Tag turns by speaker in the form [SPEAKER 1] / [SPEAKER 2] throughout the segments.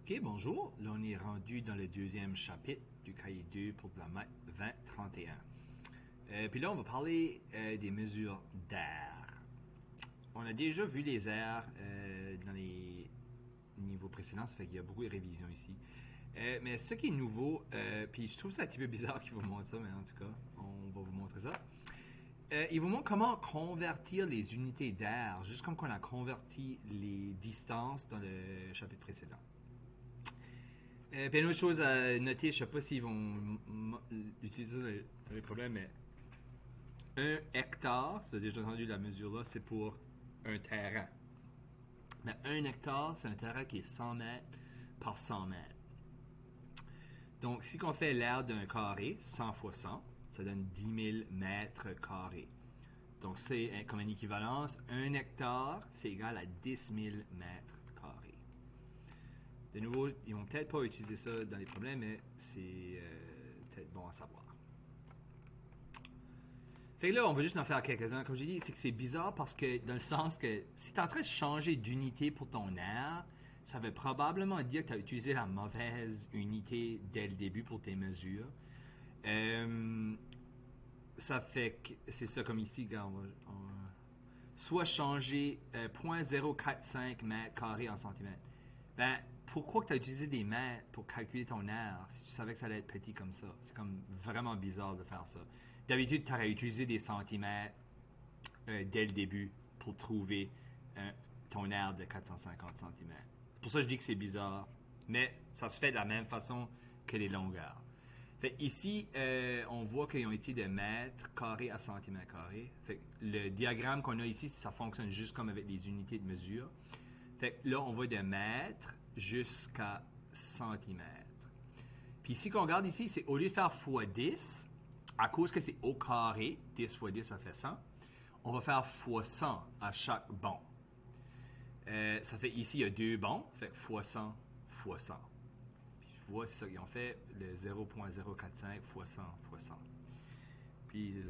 [SPEAKER 1] Ok, bonjour. Là, on est rendu dans le deuxième chapitre du cahier 2 pour de la maths 2031. Puis là, on va parler des mesures d'air. On a déjà vu les airs dans les niveaux précédents, ça fait qu'il y a beaucoup de révisions ici. Mais ce qui est nouveau, puis je trouve ça un petit peu bizarre qu'il vous montre ça, mais en tout cas, on va vous montrer ça. Il vous montre comment convertir les unités d'air, juste comme on a converti les distances dans le chapitre précédent. Puis une autre chose à noter, je ne sais pas s'ils vont utiliser dans les problèmes, mais 1 hectare, ça a déjà entendu la mesure là, c'est pour un terrain. Mais 1 hectare, c'est un terrain qui est 100 mètres par 100 mètres. Donc, si on fait l'aire d'un carré, 100 fois 100, ça donne 10 000 mètres carrés. Donc, c'est comme une équivalence, 1 hectare, c'est égal à 10 000 mètres carrés. De nouveau, ils vont peut-être pas utiliser ça dans les problèmes, mais c'est peut-être bon à savoir. Fait que là, on va juste en faire quelques-uns. Comme j'ai dit, c'est que c'est bizarre parce que, dans le sens que si tu es en train de changer d'unité pour ton aire, ça veut probablement dire que tu as utilisé la mauvaise unité dès le début pour tes mesures. Ça fait que, c'est ça comme ici, regarde, soit changer 0,045 mètres carrés en centimètres. Ben, pourquoi tu as utilisé des mètres pour calculer ton aire si tu savais que ça allait être petit comme ça? C'est comme vraiment bizarre de faire ça. D'habitude, tu aurais utilisé des centimètres dès le début pour trouver ton aire de 450 cm. C'est pour ça que je dis que c'est bizarre, mais ça se fait de la même façon que les longueurs. Fait ici, on voit qu'ils ont été de mètres carrés à centimètres carrés. Fait le diagramme qu'on a ici, ça fonctionne juste comme avec les unités de mesure. Fait là, on va de mètres jusqu'à centimètres. Puis ici, qu'on regarde ici, c'est au lieu de faire fois 10, à cause que c'est au carré, 10 fois 10, ça fait 100, on va faire fois 100 à chaque bon. Ça fait ici, il y a 2 bons, fait fois 100 fois 100. Puis tu vois, c'est ça qu'ils ont fait, le 0,045 fois 100 fois 100. Puis,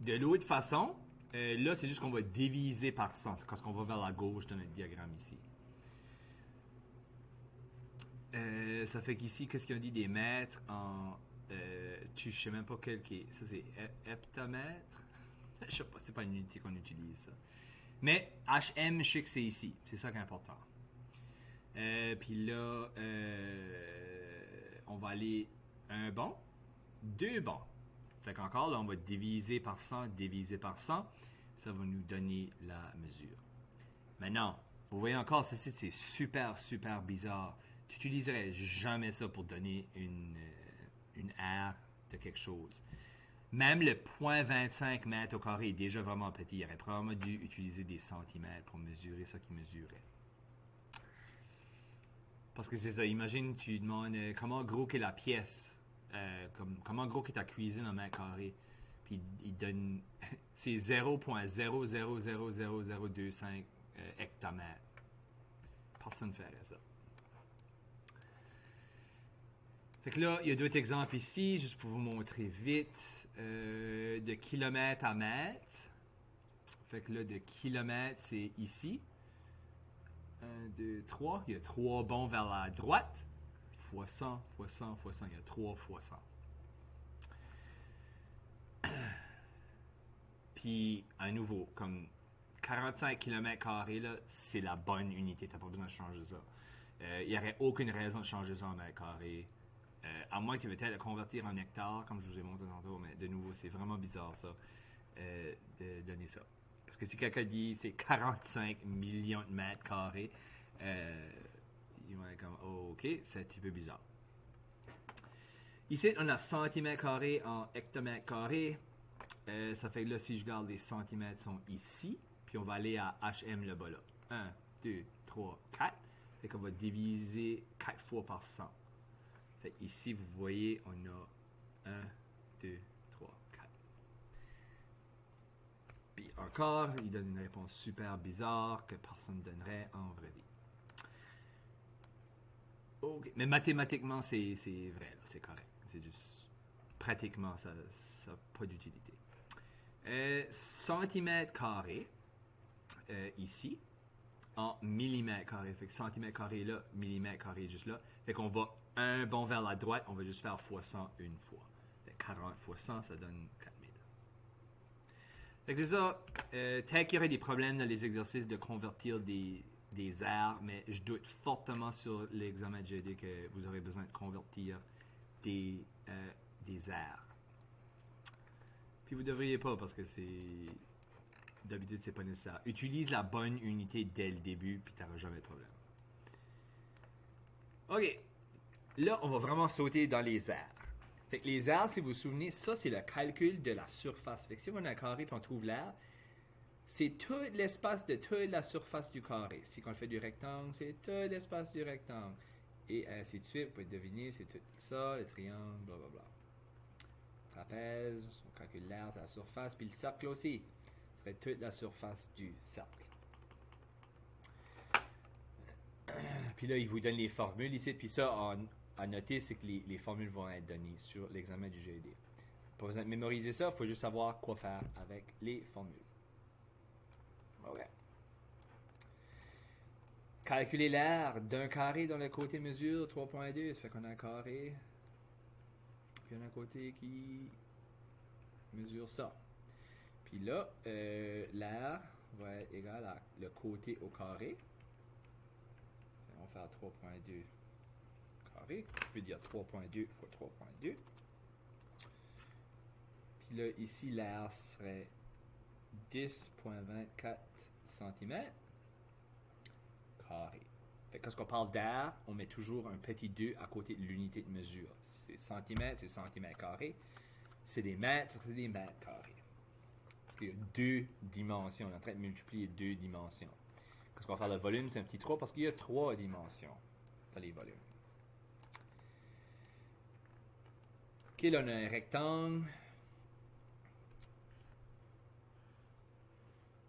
[SPEAKER 1] de l'autre façon, là, c'est juste qu'on va diviser par 100, c'est parce qu'on va vers la gauche de notre diagramme ici. Ça fait qu'ici, qu'est-ce qu'ils ont dit des mètres en... je sais même pas quel qui est... Ça, c'est heptamètre? Je sais pas, c'est pas une unité qu'on utilise, ça. Mais HM, je sais que c'est ici. C'est ça qui est important. Puis là, on va aller un bon, 2 bons. Fait qu'encore, là, on va diviser par 100, diviser par 100. Ça va nous donner la mesure. Maintenant, vous voyez encore, ceci, c'est super, super bizarre. Tu n'utiliserais jamais ça pour donner une aire de quelque chose. Même le 0,25 mètres au carré est déjà vraiment petit. Il aurait probablement dû utiliser des centimètres pour mesurer ce qu'il mesurait. Parce que c'est ça, imagine, tu demandes comment gros qu'est la pièce, comment gros qu'est ta cuisine en mètre carré. Puis il donne, c'est 0,000025 hectomètres. Personne ne ferait ça. Fait que là, il y a d'autres exemples ici, juste pour vous montrer vite, de kilomètre à mètre. Fait que là, de kilomètre, c'est ici. 1, 2, 3. Il y a 3 bons vers la droite. Fois 100, fois 100, fois 100. Il y a 3 fois 100. Puis, à nouveau, comme 45 km², là, c'est la bonne unité. Tu n'as pas besoin de changer ça. Il n'y aurait aucune raison de changer ça en mètre carré. À moins que tu veux peut-être le convertir en hectares, comme je vous ai montré tantôt, mais de nouveau, c'est vraiment bizarre ça, de donner ça. Parce que si quelqu'un dit c'est 45 millions de mètres carrés, ils vont être comme, oh, ok, c'est un petit peu bizarre. Ici, on a centimètres carrés en hectomètres carrés. Ça fait que là, si je garde les centimètres sont ici, puis on va aller à HM le bas là. 1, 2, 3, 4. Fait qu'on va diviser 4 fois par 100. Fait ici, vous voyez, on a 1, 2, 3, 4. Puis encore, il donne une réponse super bizarre que personne ne donnerait en vraie vie. Okay. Mais mathématiquement, c'est vrai, c'est correct. C'est juste, pratiquement, ça n'a pas d'utilité. Centimètre carré, ici. en millimètres carrés. Fait que centimètres carrés là, millimètres carrés juste là. Fait qu'on va un bond vers la droite, on va juste faire fois 100 une fois. Fait que 40 fois 100, ça donne 4000. Fait que c'est ça. Peut-être qu'il y aurait des problèmes dans les exercices de convertir des aires, mais je doute fortement sur l'examen de GED que vous aurez besoin de convertir des aires. Puis vous devriez pas parce que d'habitude c'est pas nécessaire. Utilise la bonne unité dès le début puis tu n'auras jamais de problème. Ok, là on va vraiment sauter dans les aires. Fait que les aires, si vous vous souvenez, ça c'est le calcul de la surface. Fait que si on a un carré et on trouve l'aire, c'est tout l'espace de toute la surface du carré. Si on fait du rectangle, c'est tout l'espace du rectangle. Et ainsi de suite, vous pouvez deviner, c'est tout ça, le triangle, blablabla. Trapèze, on calcule l'aire, c'est la surface, puis le cercle aussi. Ce serait toute la surface du cercle. Puis là, il vous donne les formules ici, puis ça, à noter, c'est que les formules vont être données sur l'examen du GED. Pas besoin de mémoriser ça, il faut juste savoir quoi faire avec les formules. OK. Calculer l'aire d'un carré dont le côté mesure 3.2, ça fait qu'on a un carré, puis on a un côté qui mesure ça. Puis là, l'aire va être égal à le côté au carré. On va faire 3.2 carré, je veux dire 3.2 fois 3.2. Puis là, ici, l'aire serait 10.24 cm carré. Fait que quand on parle d'air, on met toujours un petit 2 à côté de l'unité de mesure. C'est centimètres, c'est centimètres carrés. C'est des mètres, c'est des mètres carrés. Parce qu'il y a deux dimensions. On est en train de multiplier deux dimensions. Quand on va faire le volume, c'est un petit 3 parce qu'il y a trois dimensions dans les volumes. OK, là, on a un rectangle.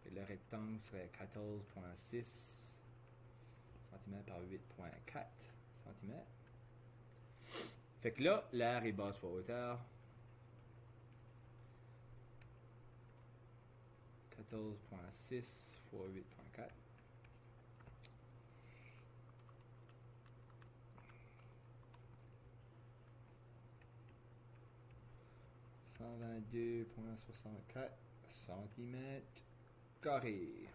[SPEAKER 1] Et le rectangle serait 14.6 cm par 8.4 cm. Fait que là, l'aire est base fois hauteur. 14.6 fois 8.4. ,122.64 cm carré.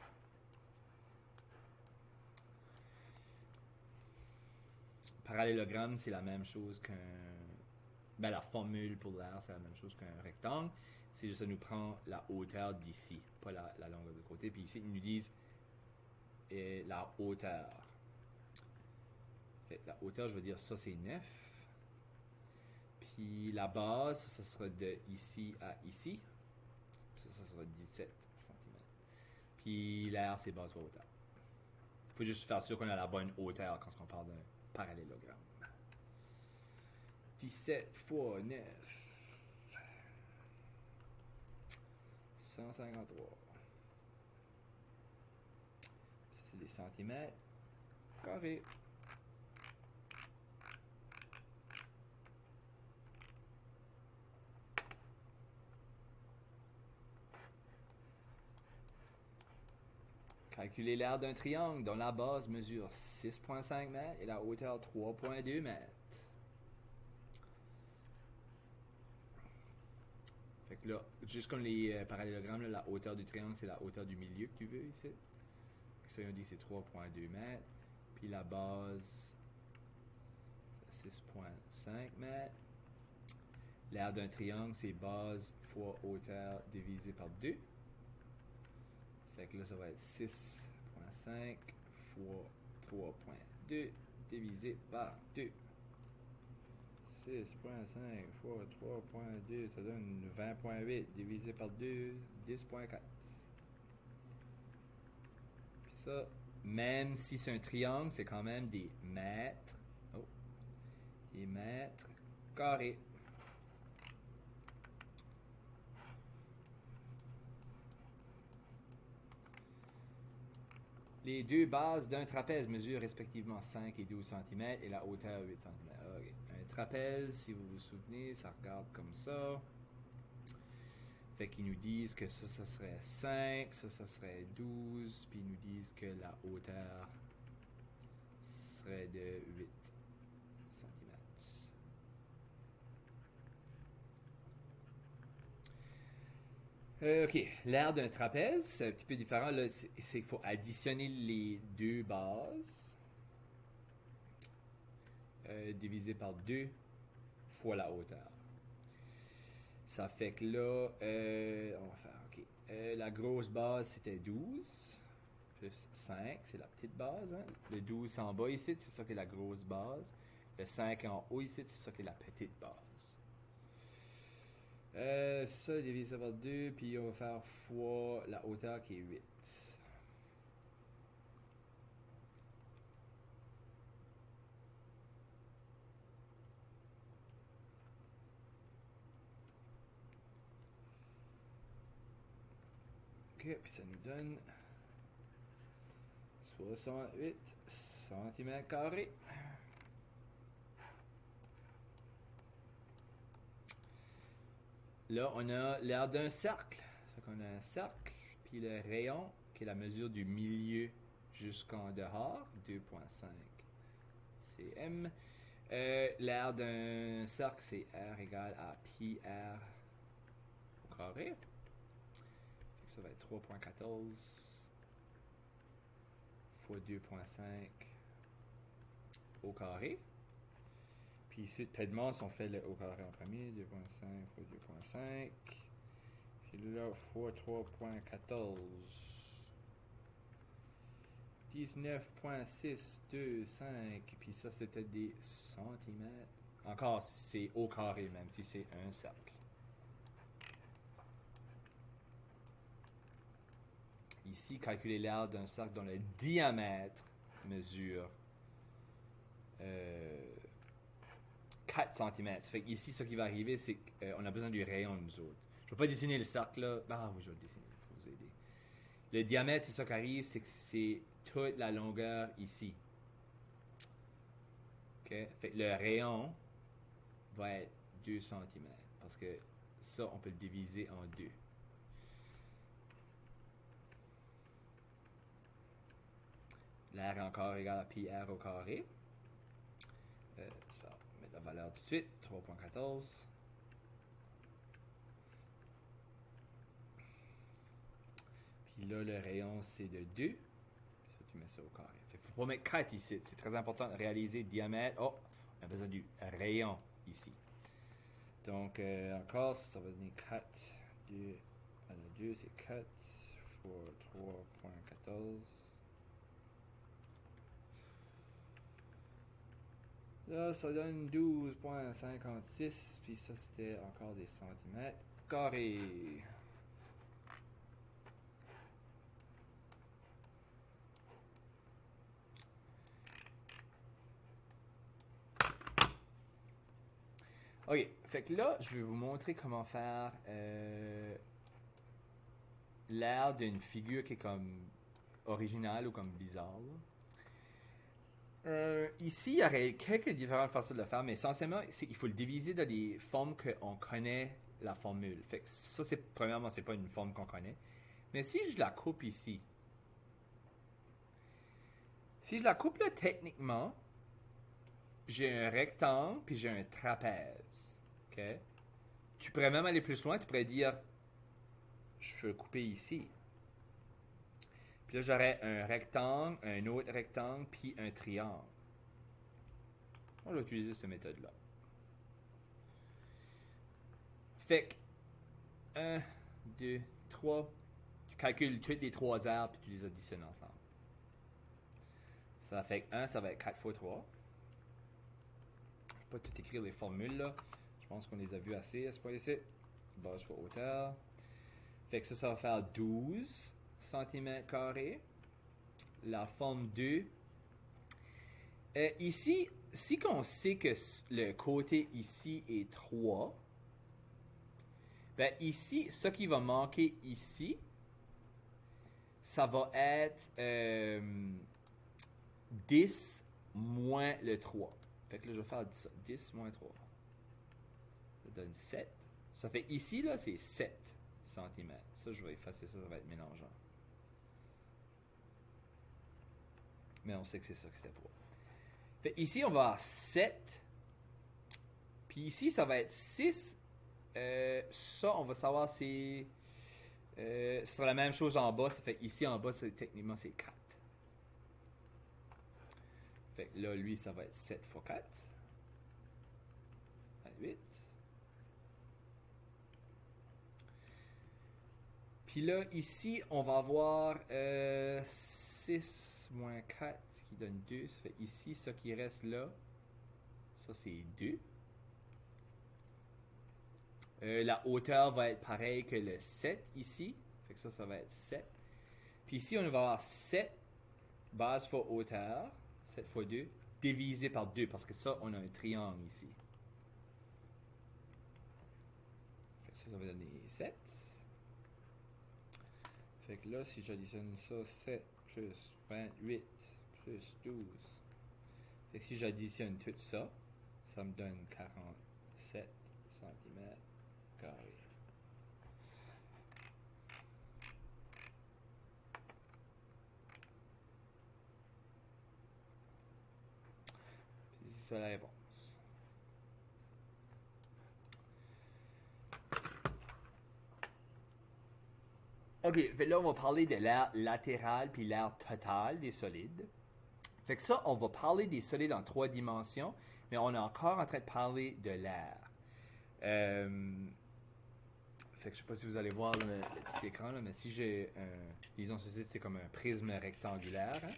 [SPEAKER 1] Parallélogramme, c'est la même chose qu'un... Ben, la formule pour l'air, c'est la même chose qu'un rectangle. C'est juste que ça nous prend la hauteur d'ici, pas la longueur de côté. Puis ici, ils nous disent la hauteur. Fait, la hauteur, je veux dire, ça c'est 9. Puis la base, ça sera de ici à ici. Puis ça sera 17 cm. Puis l'air, c'est base fois hauteur. Il faut juste faire sûr qu'on a la bonne hauteur quand on parle d'un parallélogramme. 17 fois 9. 153. Ça, c'est des centimètres carrés. Calculer l'aire d'un triangle dont la base mesure 6.5 mètres et la hauteur 3.2 mètres. Fait que là, juste comme les parallélogrammes, là, la hauteur du triangle, c'est la hauteur du milieu que tu veux ici. Ça, on dit c'est 3.2 mètres. Puis la base, 6.5 mètres. L'aire d'un triangle, c'est base fois hauteur divisé par 2. Fait que là, ça va être 6.5 fois 3.2 divisé par 2. 6.5 fois 3.2, ça donne 20.8 divisé par 2, 10.4. Puis ça, même si c'est un triangle, c'est quand même des mètres. Oh, des mètres carrés. Les deux bases d'un trapèze mesurent respectivement 5 et 12 cm et la hauteur 8 cm. Okay. Un trapèze, si vous vous souvenez, ça regarde comme ça. Fait qu'ils nous disent que ça serait 5, ça serait 12, puis ils nous disent que la hauteur serait de 8 cm. OK, l'aire d'un trapèze, c'est un petit peu différent. Là, c'est qu'il faut additionner les deux bases divisé par 2 fois la hauteur. Ça fait que là, on va faire, OK. La grosse base, c'était 12, plus 5, c'est la petite base. Hein? Le 12 en bas ici, c'est ça qui est la grosse base. Le 5 en haut ici, c'est ça qui est la petite base. Ça, divisé par 2, puis on va faire fois la hauteur qui est 8. OK, puis ça nous donne 68 cm². Là, on a l'aire d'un cercle. Fait qu'on a un cercle, puis le rayon, qui est la mesure du milieu jusqu'en dehors, 2,5 cm. L'aire d'un cercle, c'est R égale à pi R au carré. Ça va être 3,14 fois 2,5 au carré. Puis ici, Pedmans, on fait le au carré en premier, 2,5 fois 2,5. Puis là, fois 3,14. 19,625. Puis ça, c'était des centimètres. Encore, c'est au carré, même si c'est un cercle. Ici, calculer l'aire d'un cercle dont le diamètre mesure 4 cm. Ça fait qu'ici, ce qui va arriver, c'est qu'on a besoin du rayon, nous autres. Je ne vais pas dessiner le cercle là. Ah oui, je vais le dessiner pour vous aider. Le diamètre, c'est ça qui arrive, c'est que c'est toute la longueur ici. OK? Fait que le rayon va être 2 cm. Parce que ça, on peut le diviser en 2. L'air encore égal à pi r au carré. Je vais mettre la valeur tout de suite. 3,14. Puis là, le rayon, c'est de 2. Puis ça, tu mets ça au carré. Fait qu'il faut pas mettre 4 ici. C'est très important de réaliser le diamètre. Oh, on a besoin du rayon ici. Donc, encore, ça va donner 4. 2, 2 c'est 4 fois 3,14. Là, ça donne 12,56. Puis ça, c'était encore des centimètres carrés. OK, fait que là, je vais vous montrer comment faire l'air d'une figure qui est comme originale ou comme bizarre. Ici, il y aurait quelques différentes façons de le faire, mais essentiellement, il faut le diviser dans des formes qu'on connaît la formule. Fait que ça, premièrement, c'est pas une forme qu'on connaît. Mais si je la coupe ici, si je la coupe là, techniquement, j'ai un rectangle puis j'ai un trapèze. OK? Tu pourrais même aller plus loin, tu pourrais dire, je peux le couper ici. Puis là, j'aurais un rectangle, un autre rectangle, puis un triangle. On va utiliser cette méthode-là. Fait que 1, 2, 3. Tu calcules toutes les 3 aires, puis tu les additionnes ensemble. Ça fait que 1, ça va être 4 fois 3. Je ne vais pas tout écrire les formules, là. Je pense qu'on les a vues assez à ce point ici. Base fois hauteur. Fait que ça va faire 12 cm². La forme 2. Ici, si on sait que le côté ici est 3, ben ici, ce qui va manquer ici, ça va être 10 moins le 3. Fait que là, je vais faire 10 moins 3. Ça donne 7. Ça fait ici, là, c'est 7 cm. Ça, je vais effacer ça, ça va être mélangeant. Mais on sait que c'est ça que c'était pour. Fait, ici, on va avoir 7. Puis ici, ça va être 6. Ça, on va savoir c'est... ce sera la même chose en bas. Ça fait ici, en bas, techniquement, c'est 4. Fait que là, lui, ça va être 7 fois 4. 8. Puis là, ici, on va avoir 6 moins 4 qui donne 2. Ça fait ici, ça qui reste là, ça c'est 2. La hauteur va être pareille que le 7 ici. Fait que ça va être 7. Puis ici, on va avoir 7 base fois hauteur, 7 fois 2, divisé par 2, parce que ça, on a un triangle ici. Fait que ça va donner 7. Fait que là, si j'additionne ça, 7 plus 28 plus 12. Fait que si j'additionne tout ça, ça me donne 47 cm carrés. Puis c'est ça la réponse. OK, fait là, on va parler de l'aire latérale puis l'aire totale des solides. Fait que ça, on va parler des solides en 3 dimensions, mais on est encore en train de parler de l'air. Fait que je sais pas si vous allez voir le petit écran, là, mais si j'ai disons ceci, c'est comme un prisme rectangulaire. Hein?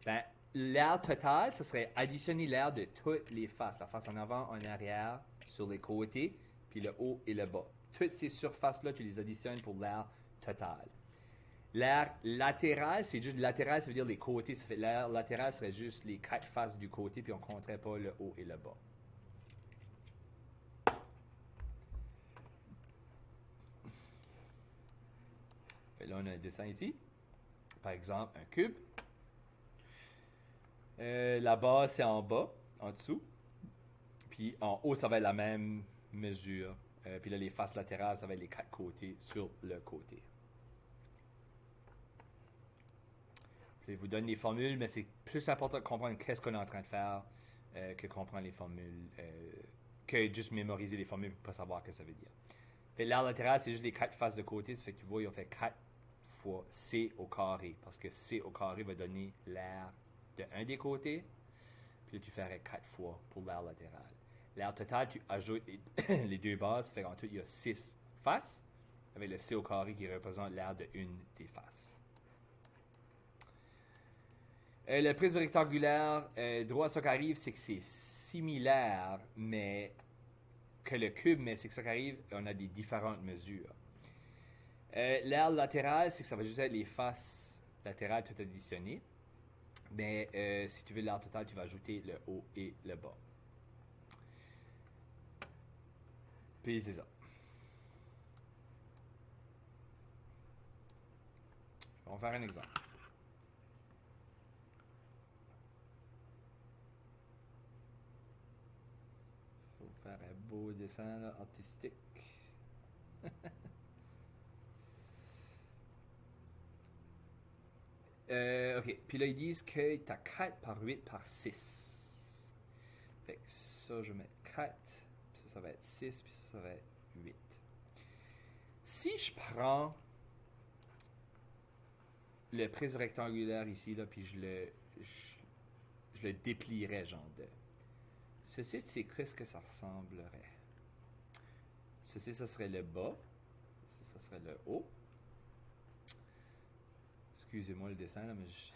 [SPEAKER 1] Ben, l'aire totale, ce serait additionner l'air de toutes les faces. La face en avant, en arrière, sur les côtés, puis le haut et le bas. Toutes ces surfaces-là, tu les additionnes pour l'air total. L'air latéral, c'est juste latéral, ça veut dire les côtés. Ça fait l'air latéral serait juste les 4 faces du côté, puis on ne compterait pas le haut et le bas. Fait là, on a un dessin ici. Par exemple, un cube. La base, c'est en bas, en dessous. Puis en haut, ça va être la même mesure. Puis là, les faces latérales, ça va être les 4 côtés sur le côté. Je vous donne les formules, mais c'est plus important de comprendre qu'est-ce qu'on est en train de faire que comprendre les formules, que juste mémoriser les formules pour ne pas savoir ce que ça veut dire. L'aire latérale, c'est juste les 4 faces de côté. Ça fait que tu vois, ils ont fait 4 fois C au carré. Parce que C au carré va donner l'aire de un des côtés. Puis là, tu ferais 4 fois pour l'aire latérale. L'aire totale, tu ajoutes les 2 bases. Ça fait qu'en tout, il y a 6 faces. Avec le C au carré qui représente l'aire de une des faces. Le prisme rectangulaire, droit, ce qui arrive, c'est que c'est similaire, mais que le cube, mais c'est que ça qui arrive, on a des différentes mesures. L'aire latérale, c'est que ça va juste être les faces latérales tout additionnées. Mais si tu veux l'aire totale, tu vas ajouter le haut et le bas. Puis c'est ça. On va faire un exemple. Faire un beau dessin là, artistique. OK. Puis là, ils disent que tu as 4 par 8 par 6. Fait que ça, je vais mettre 4. Puis ça va être 6. Puis ça va être 8. Si je prends le prisme rectangulaire ici, là, puis je le déplierais, genre de... Ceci, c'est qu'est-ce que ça ressemblerait? Ceci, ça serait le bas. Ceci, ça serait le haut. Excusez-moi le dessin, là, mais je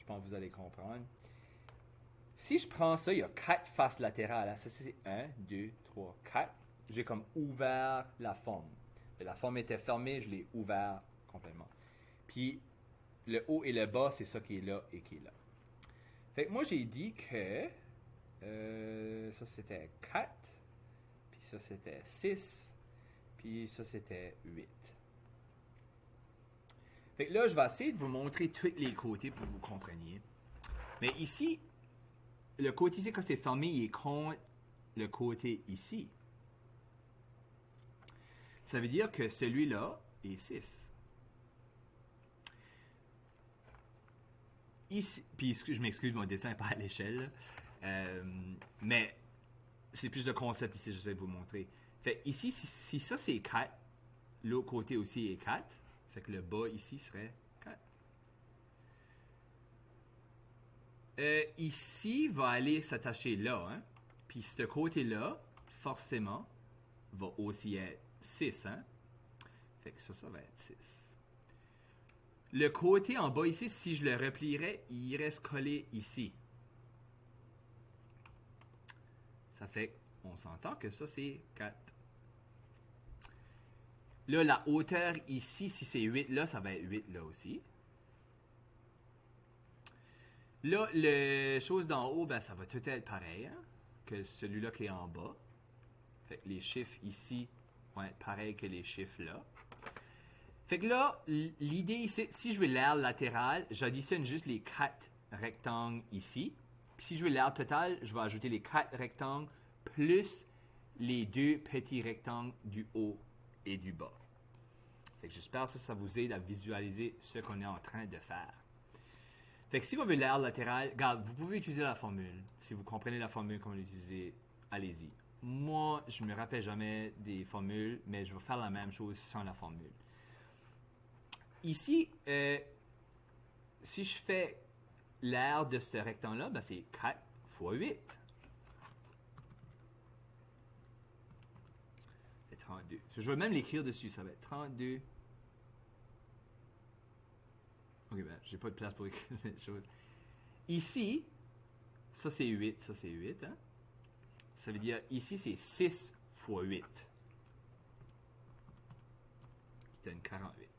[SPEAKER 1] pense que vous allez comprendre. Si je prends ça, il y a 4 faces latérales. Hein. Ça, c'est 1, 2, 3, 4. J'ai comme ouvert la forme. La forme était fermée, je l'ai ouvert complètement. Puis, le haut et le bas, c'est ça qui est là et qui est là. Fait que moi, j'ai dit que ça, c'était 4. Puis ça, c'était 6. Puis ça, c'était 8. Fait que là, je vais essayer de vous montrer tous les côtés pour que vous compreniez. Mais ici, le côté ici, quand c'est fermé, il est contre le côté ici. Ça veut dire que celui-là est 6. Ici, puis je m'excuse, mon dessin n'est pas à l'échelle. Mais c'est plus de concept ici, j'essaie de vous montrer. Fait ici, si ça c'est 4, l'autre côté aussi est 4. Fait que le bas ici serait 4. Ici va aller s'attacher là. Hein? Puis ce côté-là, forcément, va aussi être 6. Hein? Fait que ça va être 6. Le côté en bas ici, si je le replierais, il reste collé ici. Ça fait qu'on s'entend que ça, c'est 4. Là, la hauteur ici, si c'est 8 là, ça va être 8 là aussi. Là, les choses d'en haut, ben, ça va tout être pareil hein, que celui-là qui est en bas. Fait que les chiffres ici vont être pareils que les chiffres là. Fait que là, l'idée ici, si je veux l'aire latérale, j'additionne juste les 4 rectangles ici. Puis si je veux l'aire totale, je vais ajouter les 4 rectangles plus les 2 petits rectangles du haut et du bas. Fait que j'espère que ça vous aide à visualiser ce qu'on est en train de faire. Fait que si vous avez l'aire latérale, regarde, vous pouvez utiliser la formule. Si vous comprenez la formule, comment l'utiliser, allez-y. Moi, je ne me rappelle jamais des formules, mais je vais faire la même chose sans la formule. Ici, si je fais l'aire de ce rectangle-là, ben c'est 4 fois 8. C'est 32. Je vais même l'écrire dessus, ça va être 32. Ok, ben, j'ai pas de place pour écrire les choses. Ici, ça c'est 8, ça c'est 8. Hein? Ça veut dire, ici c'est 6 fois 8. Qui donne 48.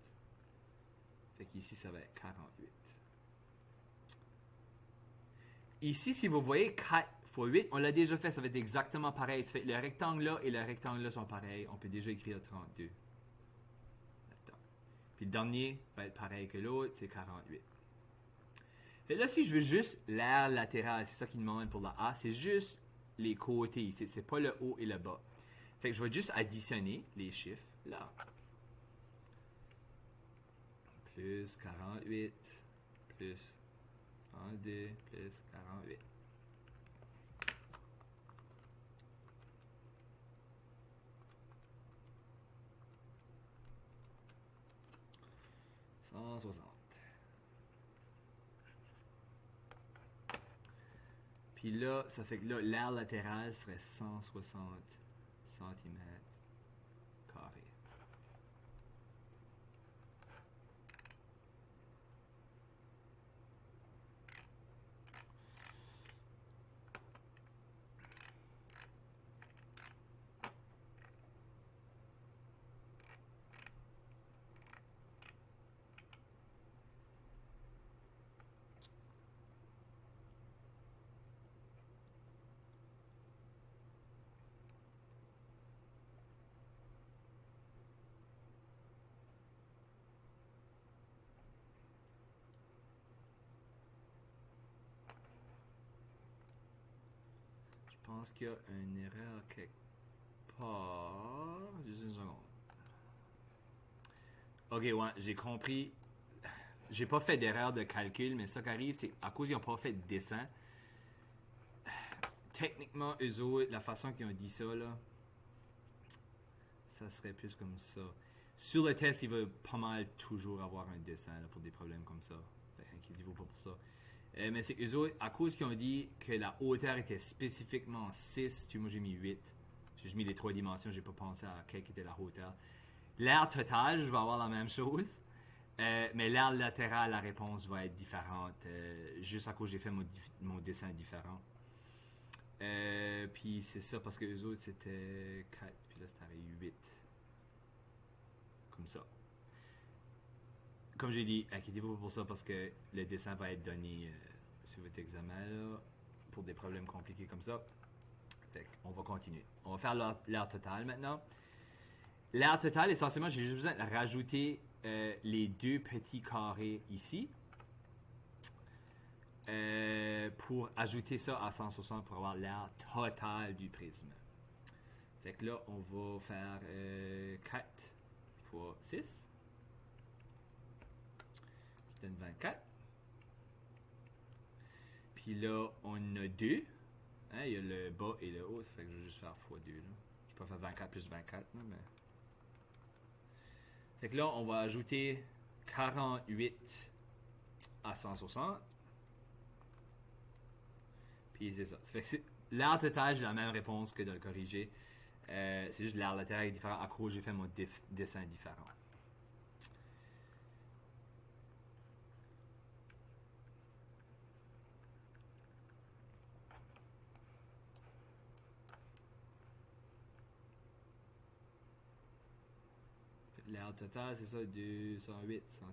[SPEAKER 1] Fait qu'ici, ça va être 48. Ici, si vous voyez 4 fois 8, on l'a déjà fait, ça va être exactement pareil. Ça fait le rectangle là et le rectangle là sont pareils. On peut déjà écrire 32. Attends. Puis le dernier va être pareil que l'autre, c'est 48. Fait là, si je veux juste l'aire latérale, c'est ça qu'il demande pour la A, c'est juste les côtés ici. C'est pas le haut et le bas. Fait que je vais juste additionner les chiffres là. Plus 48, plus 32, plus 48. « 160. Puis là, ça fait que là, l'aire latérale serait 160 cm². Je pense qu'il y a une erreur quelque part. Juste une seconde. Ok, ouais, j'ai compris. J'ai pas fait d'erreur de calcul, mais ça qui arrive, c'est à cause qu'ils n'ont pas fait de dessin. Techniquement, eux autres, la façon qu'ils ont dit ça, là, ça serait plus comme ça. Sur le test, il va pas mal toujours avoir un dessin là, pour des problèmes comme ça. Inquiétez-vous pas pour ça. Mais c'est eux autres, à cause qu'ils ont dit que la hauteur était spécifiquement 6, moi j'ai mis 8. J'ai juste mis les 3 dimensions, j'ai pas pensé à quelle était la hauteur. L'aire totale, je vais avoir la même chose. Mais l'aire latérale, la réponse va être différente. Juste à cause j'ai fait mon dessin différent. Puis c'est ça, parce que eux autres c'était 4, puis là c'était 8. Comme ça. Comme j'ai dit, inquiétez-vous pas pour ça parce que le dessin va être donné sur votre examen là, pour des problèmes compliqués comme ça. Fait on va continuer. On va faire l'aire totale maintenant. L'aire totale, essentiellement, j'ai juste besoin de rajouter les 2 petits carrés ici pour ajouter ça à 160 pour avoir l'aire totale du prisme. Fait que là, on va faire 4 fois 6. Qui donne 24. Puis là, on a 2. Hein, il y a le bas et le haut. Ça fait que je vais juste faire fois 2. Là. Je peux faire 24 plus 24. Là, mais... Fait que là, on va ajouter 48 à 160. Puis c'est ça. Ça fait que l'aire totale, j'ai la même réponse que de le corriger. C'est juste l'aire latérale est différent. À cause, j'ai fait mon dessin différent. L'aire totale, c'est ça, 208 cm².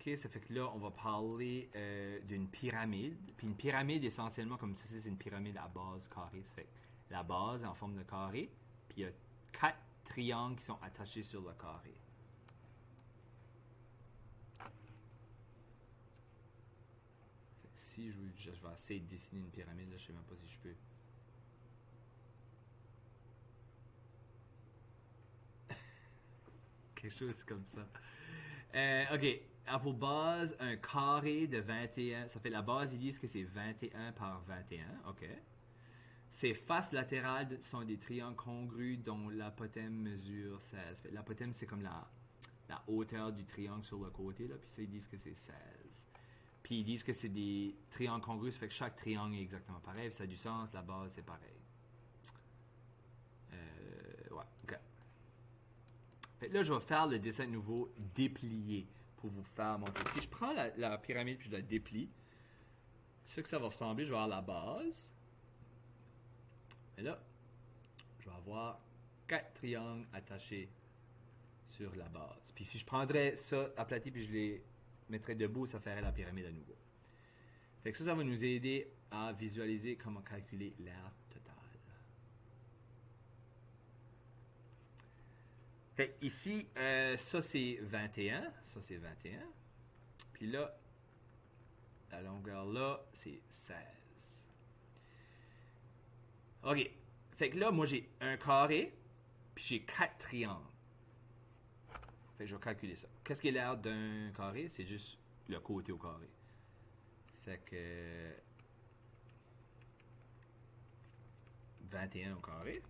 [SPEAKER 1] Ok, ça fait que là, on va parler d'une pyramide. Puis une pyramide, essentiellement, comme ça, c'est une pyramide à base carrée. Ça fait que la base est en forme de carré, puis il y a 4 triangles qui sont attachés sur le carré. Si je vais essayer de dessiner une pyramide, là, je sais même pas si je peux. Quelque chose comme ça. Ok. Alors pour base, un carré de 21. Ça fait la base, ils disent que c'est 21 par 21. Ok. Ses faces latérales sont des triangles congrus dont l'apotème mesure 16. L'apotème, c'est comme la hauteur du triangle sur le côté. Là, puis ça, ils disent que c'est 16. Puis ils disent que c'est des triangles congrus, ça fait que chaque triangle est exactement pareil. Puis ça a du sens, la base, c'est pareil. Ouais, ok. Fait que là, je vais faire le dessin nouveau déplié pour vous faire montrer. Si je prends la pyramide puis je la déplie, ce que ça va ressembler, je vais avoir la base. Et là, je vais avoir 4 triangles attachés sur la base. Puis si je prendrais ça aplati puis je les mettrais debout, ça ferait la pyramide à nouveau. Fait que ça va nous aider à visualiser comment calculer l'aire totale. Fait que ici, ça c'est 21. Ça c'est 21. Puis là, la longueur là, c'est 16. OK. Fait que là, moi j'ai un carré, puis j'ai 4 triangles. Fait que je vais calculer ça. Qu'est-ce qui est l'aire d'un carré? C'est juste le côté au carré. Fait que 21 au carré.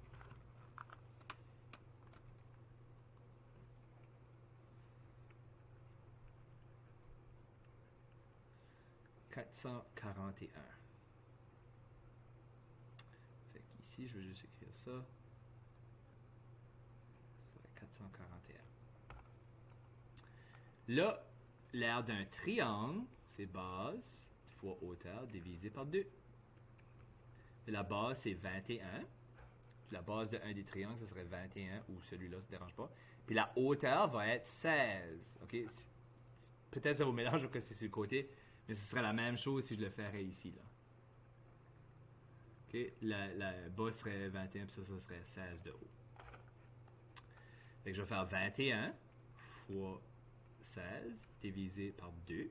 [SPEAKER 1] « 441. Fait qu'ici, je vais juste écrire ça. Ça va être 441. Là, l'aire d'un triangle, c'est base fois hauteur divisé par 2. Et la base, c'est 21. La base de un des triangles, ce serait 21, ou celui-là, ça ne dérange pas. Puis la hauteur va être 16. OK? Peut-être ça vous mélange que c'est sur le côté, mais ce serait la même chose si je le ferais ici. Là. OK? La bas serait 21, puis ça serait 16 de haut. Fait que je vais faire 21 fois 16 divisé par 2.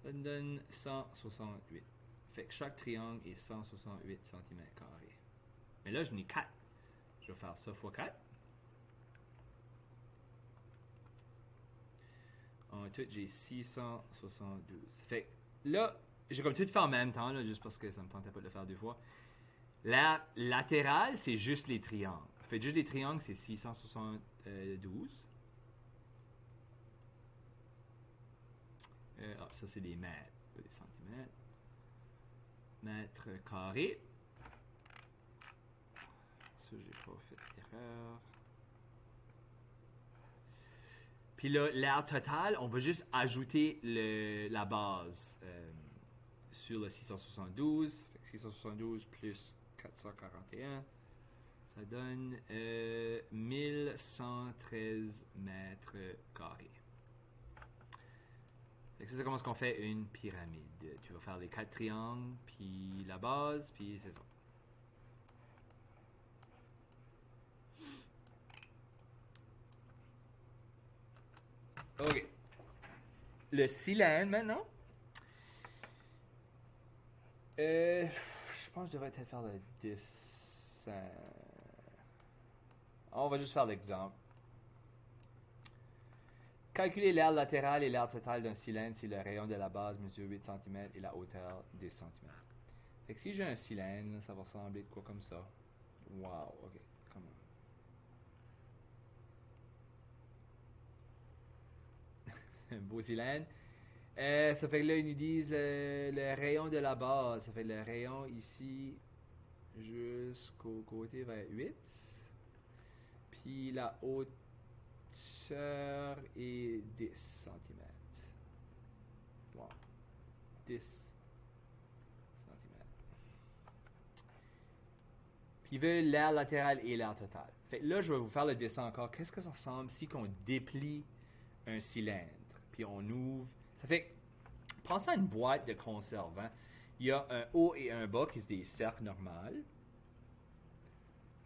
[SPEAKER 1] Ça me donne 168. Fait que chaque triangle est 168 cm². Mais là, je n'ai 4. Je vais faire ça fois 4. En tout, j'ai 672. Fait que là, j'ai comme tout fait en même temps, là, juste parce que ça me tentait pas de le faire 2 fois. La latérale, c'est juste les triangles. Fait juste les triangles, c'est 672. Ça, c'est des mètres, pas des centimètres. Mètres carrés. Ça, j'ai pas fait d'erreur. Puis là, l'aire totale, on va juste ajouter la base sur le 672. Fait que 672 plus 441, ça donne 1113 mètres carrés. Fait que ça, c'est comment on fait une pyramide. Tu vas faire les 4 triangles, puis la base, puis c'est ça. OK. Le cylindre maintenant. Je pense que je devrais peut-être faire le dessin. On va juste faire l'exemple. Calculer l'aire latérale et l'aire totale d'un cylindre si le rayon de la base mesure 8 cm et la hauteur 10 cm. Fait que si j'ai un cylindre, ça va ressembler de quoi comme ça. Wow, ok, comment? Un beau cylindre. Ça fait que là, ils nous disent le rayon de la base. Ça fait le rayon ici jusqu'au côté vers 8. Puis la hauteur est 10 cm. Wow. 10 cm. Puis il veut l'aire latérale et l'aire totale. Fait que là, je vais vous faire le dessin encore. Qu'est-ce que ça ressemble si on déplie un cylindre? Puis on ouvre. Ça fait. Pensez à une boîte de conserve. Hein? Il y a un haut et un bas qui sont des cercles normaux.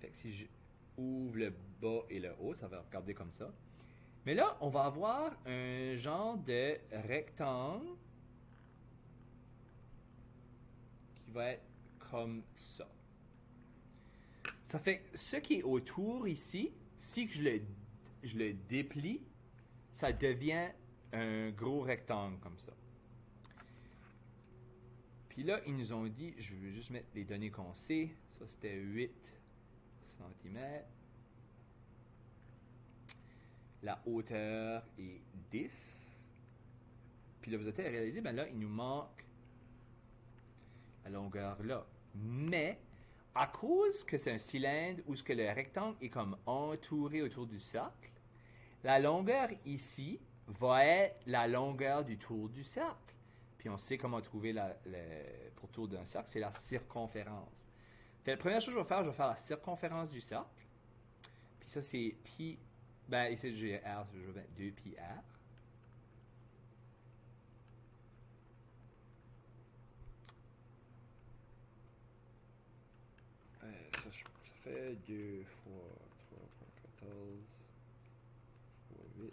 [SPEAKER 1] Fait que si je ouvre le bas et le haut, ça va regarder comme ça. Mais là, on va avoir un genre de rectangle qui va être comme ça. Ça fait ce qui est autour ici, si je le déplie, ça devient un gros rectangle comme ça. Puis là, ils nous ont dit, je veux juste mettre les données qu'on sait. Ça, c'était 8 cm. La hauteur est 10. Puis là, vous avez réalisé, ben là, il nous manque la longueur là. Mais, à cause que c'est un cylindre où ce que le rectangle est comme entouré autour du cercle, la longueur ici va être la longueur du tour du cercle. Puis on sait comment trouver pour tour d'un cercle, c'est la circonférence. Fait, la première chose que je vais faire la circonférence du cercle. Puis ça, c'est pi. Ben, ici, j'ai R, je vais mettre 2 pi R. Ça fait 2 fois 3.14 fois 8.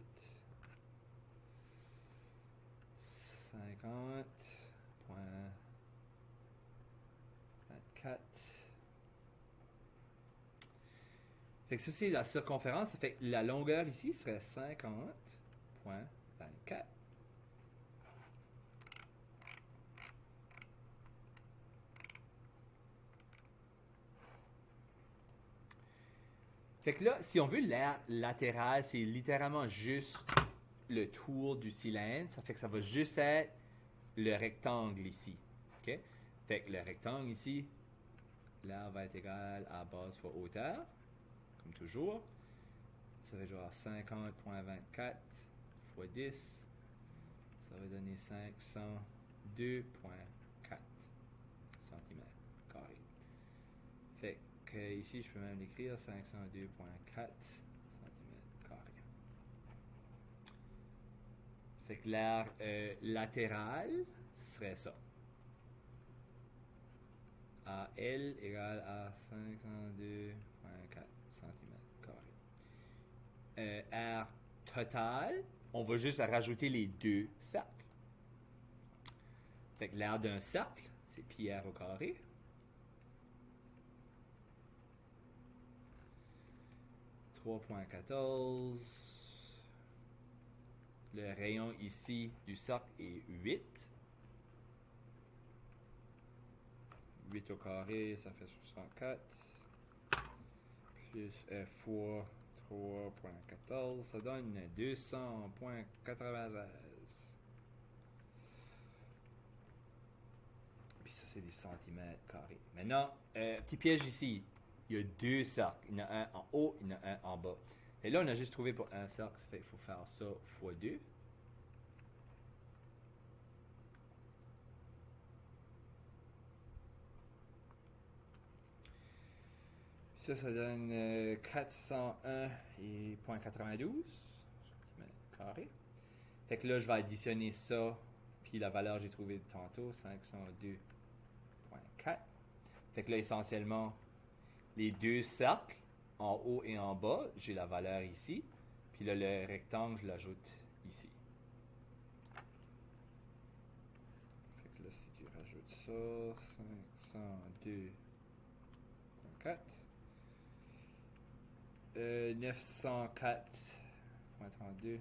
[SPEAKER 1] 50.24. Fait que ça, c'est la circonférence. Ça fait que la longueur ici serait 50.24. Fait que là, si on veut l'aire latérale, c'est littéralement juste le tour du cylindre. Ça fait que ça va juste être le rectangle ici. OK? Fait que le rectangle ici, l'aire va être égal à base fois hauteur, comme toujours. Ça va être genre 50.24 fois 10. Ça va donner 502.4 cm carrés. Fait que ici, je peux même l'écrire 502.4 cm carrés. Fait que l'aire latérale serait ça. AL égale à 502.4 cm carrés. Aire totale, on va juste rajouter les deux cercles. Fait que l'aire d'un cercle, c'est pi r au carré. Le rayon ici du cercle est 8. 8 au carré, ça fait 64. Plus fois 3.14, ça donne 200.96. Puis ça, c'est des centimètres carrés. Maintenant, petit piège ici. Il y a deux cercles. Il y en a un en haut, il y en a un en bas. Et là, on a juste trouvé pour un cercle. Ça fait qu'il faut faire ça fois 2. Ça donne 401,92 carré. Fait que là, je vais additionner ça, puis la valeur que j'ai trouvée tantôt, 502,4. Fait que là, essentiellement, les deux cercles, en haut et en bas, j'ai la valeur ici. Puis là, le rectangle, je l'ajoute ici. rajoute ça, 502.4. 904.32.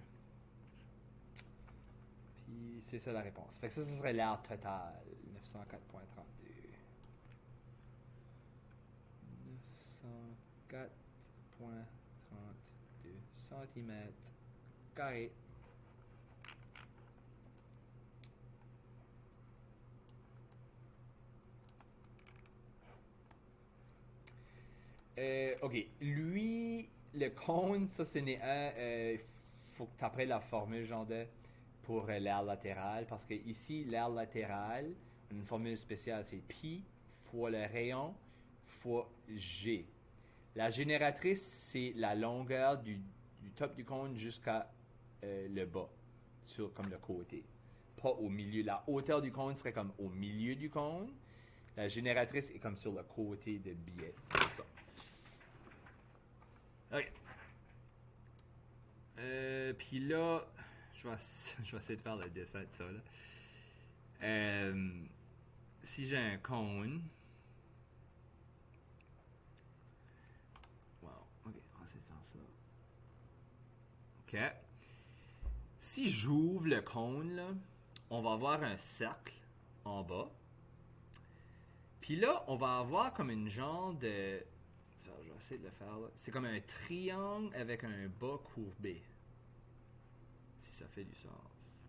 [SPEAKER 1] Puis c'est ça la réponse. Fait que ça serait l'air total. 904.32. 904.32 cm carrés. OK. Lui, le cône, ça, c'est né un. Il faut que tu apprennes la formule, genre pour l'aire latérale. Parce que ici, l'aire latérale, une formule spéciale, c'est pi fois le rayon fois G. La génératrice, c'est la longueur du top du cône jusqu'à le bas, comme le côté. Pas au milieu. La hauteur du cône serait comme au milieu du cône. La génératrice est comme sur le côté de biais. C'est ça. OK. Puis là, je vais essayer de faire le dessin de ça. Là. Si j'ai un cône. Wow. OK, on va essayer de faire ça. OK. Si j'ouvre le cône, là, on va avoir un cercle en bas. Puis là, on va avoir comme une genre de. Je vais essayer de le faire là. C'est comme un triangle avec un bas courbé. Si ça fait du sens.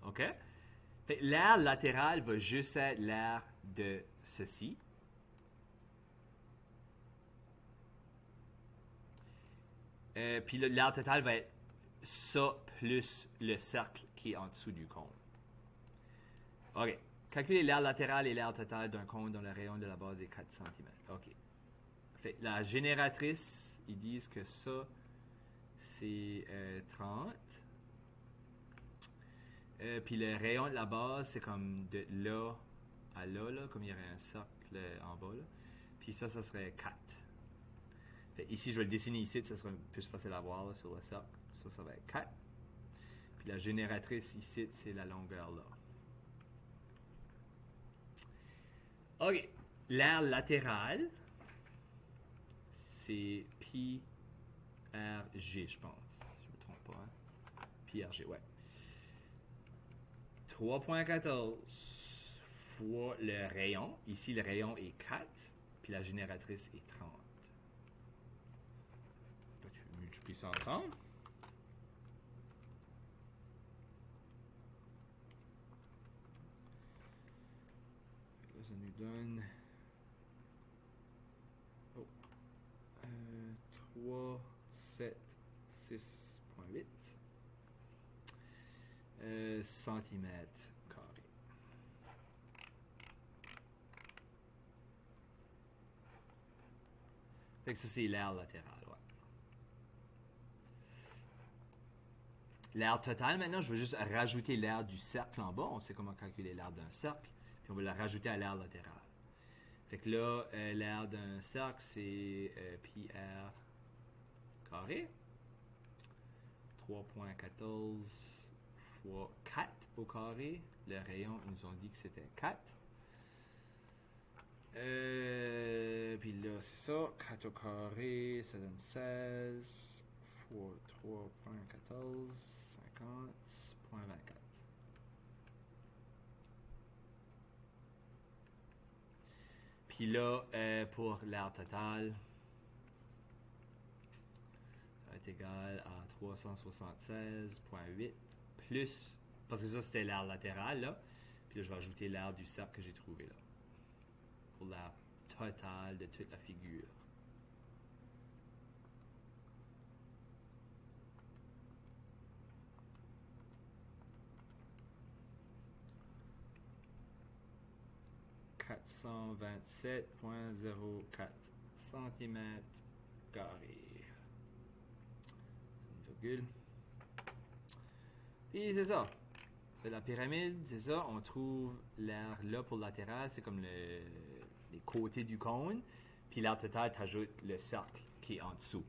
[SPEAKER 1] OK? Fait l'aire latérale va juste être l'aire de ceci. Puis l'aire totale va être ça plus le cercle qui est en dessous du cône. OK. Calculer l'aire latérale et l'aire totale d'un cône dont le rayon de la base est 4 cm. OK. Fait, la génératrice, ils disent que ça, c'est 30. Puis le rayon de la base, c'est comme de là à là, comme il y aurait un cercle en bas. Là. Puis ça serait 4. Fait, ici, je vais le dessiner ici, ça sera plus facile à voir là, sur le cercle. Ça va être 4. Puis la génératrice ici, c'est la longueur là. OK. L'aire latérale, c'est pi RG, je pense. Si je ne me trompe pas. Hein? Pi RG, ouais. 3.14 fois le rayon. Ici, le rayon est 4. Puis la génératrice est 30. Donc, tu multiplies ça ensemble. Là, ça nous donne 3, 7, 6.8 centimètres carrés. Fait que ça, c'est l'aire latérale. Ouais. L'aire totale, maintenant, je vais juste rajouter l'aire du cercle en bas. On sait comment calculer l'aire d'un cercle. Puis on va la rajouter à l'aire latérale. Fait que là, l'aire d'un cercle, c'est pi r carré. 3.14 fois 4 au carré. Le rayon, ils nous ont dit que c'était 4. Puis là, c'est ça. 4 au carré, ça donne 16 fois 3.14, 50.24. Puis là, pour l'aire totale, ça va être égal à 376.8 plus, parce que ça c'était l'aire latérale, là. Puis là, je vais ajouter l'aire du cercle que j'ai trouvé là. Pour l'aire totale de toute la figure. « 427.04 cm². Virgule. Puis c'est ça. C'est la pyramide, c'est ça. On trouve l'aire là pour le latéral, c'est comme les côtés du cône. Puis l'aire totale, tu ajoutes le cercle qui est en dessous.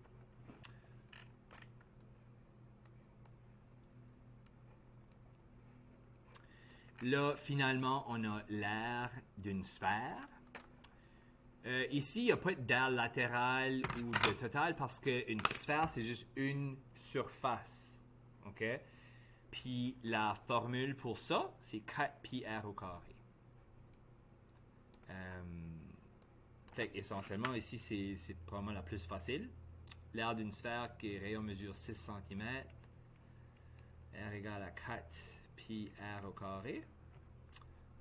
[SPEAKER 1] là, finalement, on a l'aire d'une sphère. Ici, il n'y a pas d'aire latérale ou de total parce qu'une sphère, c'est juste une surface. OK? Puis la formule pour ça, c'est 4 pi r au carré. Fait essentiellement, ici, c'est probablement la plus facile. L'aire d'une sphère qui est rayon mesure 6 cm. R égale à 4 pi r au carré.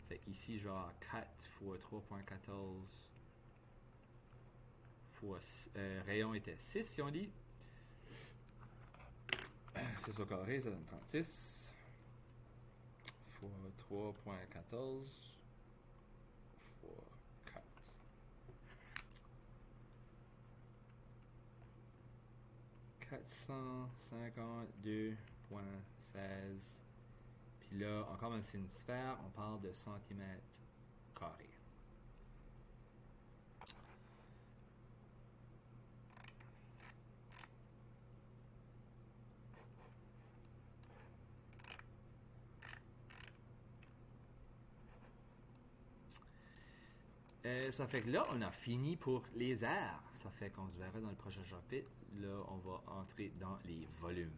[SPEAKER 1] Fait ici, genre 4 fois 3.14 fois rayon était 6, si on dit. 6 au carré, ça donne 36. Fois 3.14 fois 4. 452.16. Puis là, encore même c'est une sphère, on parle de centimètres carrés. Ça fait que là, on a fini pour les airs. Ça fait qu'on se verra dans le prochain chapitre. Là, on va entrer dans les volumes.